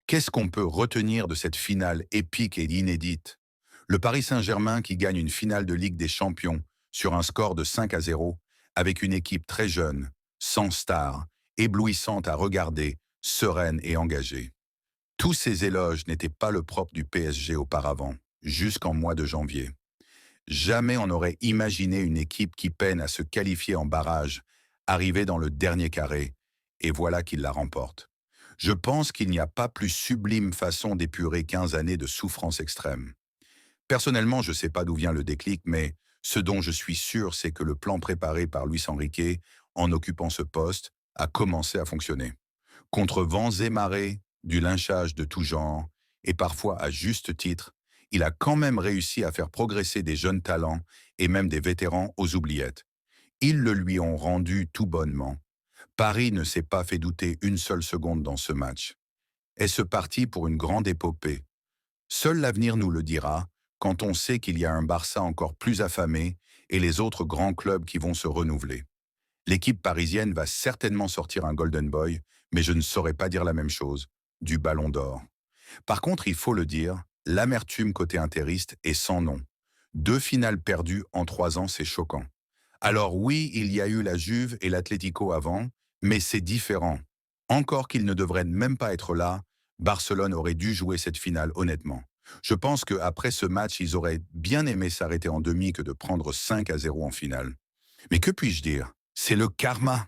Qu'est-ce qu'on peut retenir de cette finale épique et inédite? Le Paris Saint-Germain qui gagne une finale de Ligue des Champions sur un score de 5-0 avec une équipe très jeune, sans star, éblouissante à regarder, sereine et engagée. Tous ces éloges n'étaient pas le propre du PSG auparavant, jusqu'en mois de janvier. Jamais on n'aurait imaginé une équipe qui peine à se qualifier en barrage, arriver dans le dernier carré, et voilà qu'il la remporte. Je pense qu'il n'y a pas plus sublime façon d'épurer 15 années de souffrance extrême. Personnellement, je ne sais pas d'où vient le déclic, mais ce dont je suis sûr, c'est que le plan préparé par Luis Enrique, en occupant ce poste, a commencé à fonctionner. Contre vents et marées, du lynchage de tout genre, et parfois à juste titre, il a quand même réussi à faire progresser des jeunes talents et même des vétérans aux oubliettes. Ils le lui ont rendu tout bonnement. Paris ne s'est pas fait douter une seule seconde dans ce match. Est-ce parti pour une grande épopée? Seul l'avenir nous le dira, quand on sait qu'il y a un Barça encore plus affamé et les autres grands clubs qui vont se renouveler. L'équipe parisienne va certainement sortir un Golden Boy, mais je ne saurais pas dire la même chose, du Ballon d'Or. Par contre, il faut le dire, l'amertume côté interiste est sans nom. 2 finales perdues en 3 ans, c'est choquant. Alors oui, il y a eu la Juve et l'Atlético avant, mais c'est différent. Encore qu'ils ne devraient même pas être là, Barcelone aurait dû jouer cette finale honnêtement. Je pense qu'après ce match, ils auraient bien aimé s'arrêter en demi que de prendre 5-0 en finale. Mais que puis-je dire? C'est le karma.